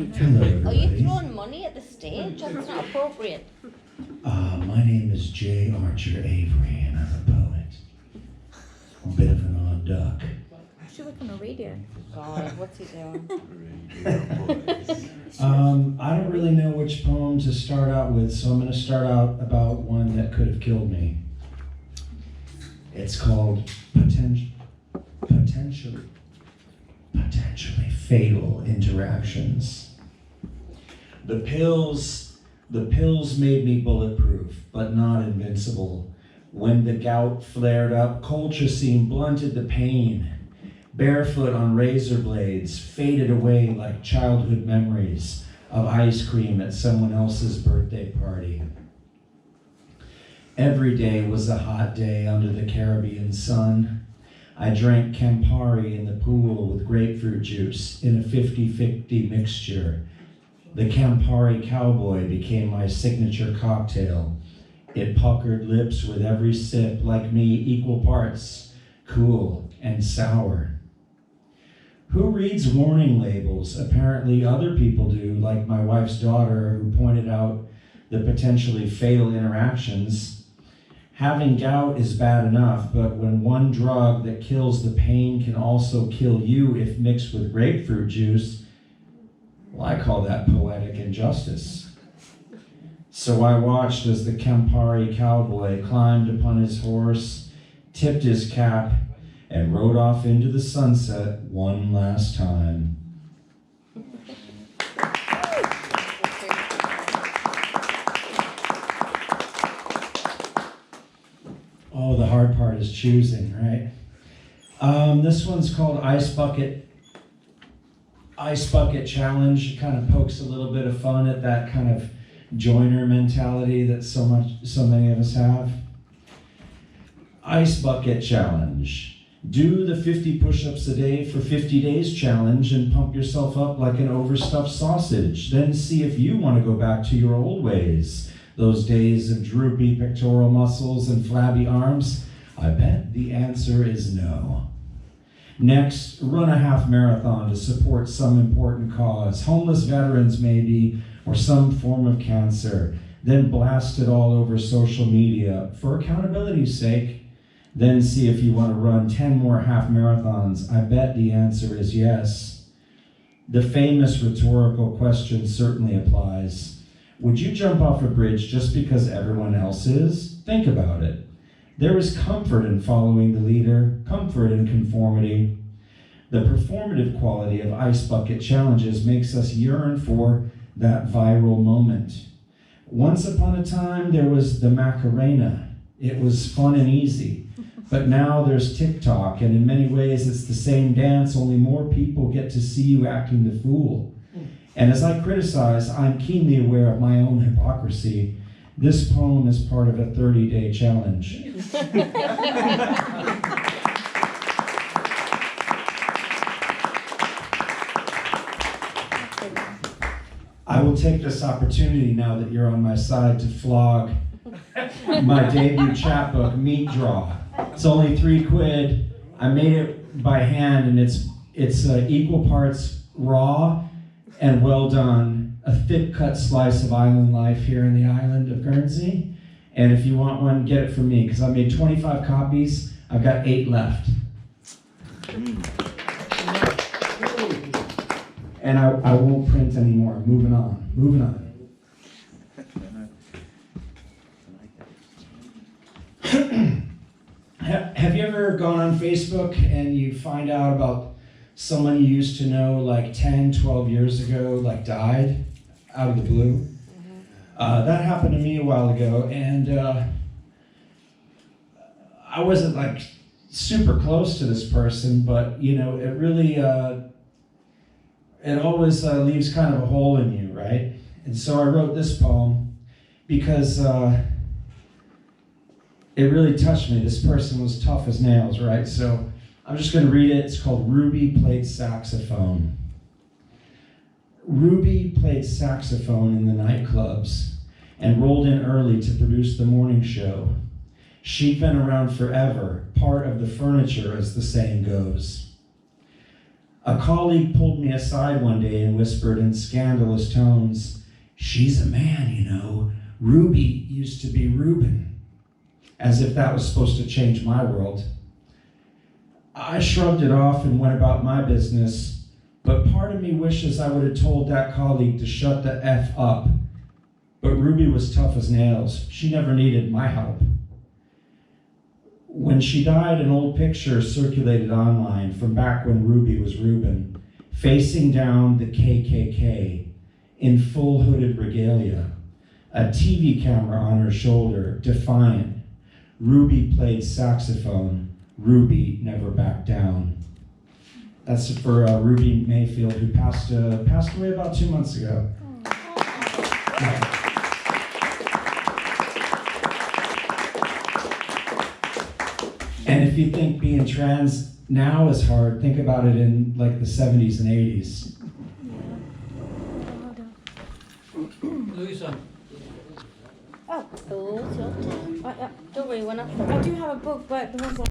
Hello, Are you everybody. throwing money at the stage? That's not appropriate. My name is J. Archer Avery, and I'm a poet. A bit of an odd duck. Should work on the radio. God, what's he doing? I don't really know which poem to start out with, so I'm going to start out about one that could have killed me. It's called Potentially Fatal Interactions. The pills made me bulletproof, but not invincible. When the gout flared up, colchicine blunted the pain. Barefoot on razor blades, faded away like childhood memories of ice cream at someone else's birthday party. Every day was a hot day under the Caribbean sun. I drank Campari in the pool with grapefruit juice in a 50-50 mixture. The Campari Cowboy became my signature cocktail. It puckered lips with every sip, like me, equal parts cool and sour. Who reads warning labels? Apparently other people do, like my wife's daughter, who pointed out the potentially fatal interactions. Having gout is bad enough, but when one drug that kills the pain can also kill you if mixed with grapefruit juice, well, I call that poetic injustice. So I watched as the Campari Cowboy climbed upon his horse, tipped his cap, and rode off into the sunset one last time. Oh, the hard part is choosing, right? This one's called Ice Bucket Challenge. It kind of pokes a little bit of fun at that kind of joiner mentality that so many of us have. Ice Bucket Challenge. Do the 50 push-ups a day for 50 days challenge and pump yourself up like an overstuffed sausage. Then see if you want to go back to your old ways. Those days of droopy pectoral muscles and flabby arms. I bet the answer is no. Next, run a half marathon to support some important cause. Homeless veterans maybe, or some form of cancer. Then blast it all over social media for accountability's sake. Then see if you want to run 10 more half marathons. I bet the answer is yes. The famous rhetorical question certainly applies. Would you jump off a bridge just because everyone else is? Think about it. There is comfort in following the leader, comfort in conformity. The performative quality of ice bucket challenges makes us yearn for that viral moment. Once upon a time, there was the Macarena. It was fun and easy. But now there's TikTok, and in many ways it's the same dance, only more people get to see you acting the fool. And as I criticize, I'm keenly aware of my own hypocrisy. This poem is part of a 30-day challenge. I will take this opportunity now that you're on my side to flog my debut chapbook, Meat Draw. It's only £3. I made it by hand, and it's equal parts raw and well done. A thick cut slice of island life here in the island of Guernsey. And if you want one, get it from me, because I made 25 copies. I've got 8 left. And I won't print anymore. Moving on. Have you ever gone on Facebook and you find out about someone you used to know like 10, 12 years ago, like died out of the blue? Mm-hmm. That happened to me a while ago, and I wasn't like super close to this person, but you know, it really, it always leaves kind of a hole in you, right? And so I wrote this poem because it really touched me. This person was tough as nails, right? So I'm just going to read it. It's called Ruby Played Saxophone. Ruby played saxophone in the nightclubs and rolled in early to produce the morning show. She'd been around forever, part of the furniture, as the saying goes. A colleague pulled me aside one day and whispered in scandalous tones, "She's a man, you know. Ruby used to be Reuben." As if that was supposed to change my world. I shrugged it off and went about my business, but part of me wishes I would have told that colleague to shut the F up. But Ruby was tough as nails. She never needed my help. When she died, an old picture circulated online from back when Ruby was Reuben, facing down the KKK in full hooded regalia, a TV camera on her shoulder, defiant. Ruby played saxophone. Ruby never backed down. That's for Ruby Mayfield, who passed away about 2 months ago. Yeah. And if you think being trans now is hard, think about it in like the 70s and 80s. Louisa. Oh, it's your turn. Yeah. Don't worry, we're not. I do have a book, but the one's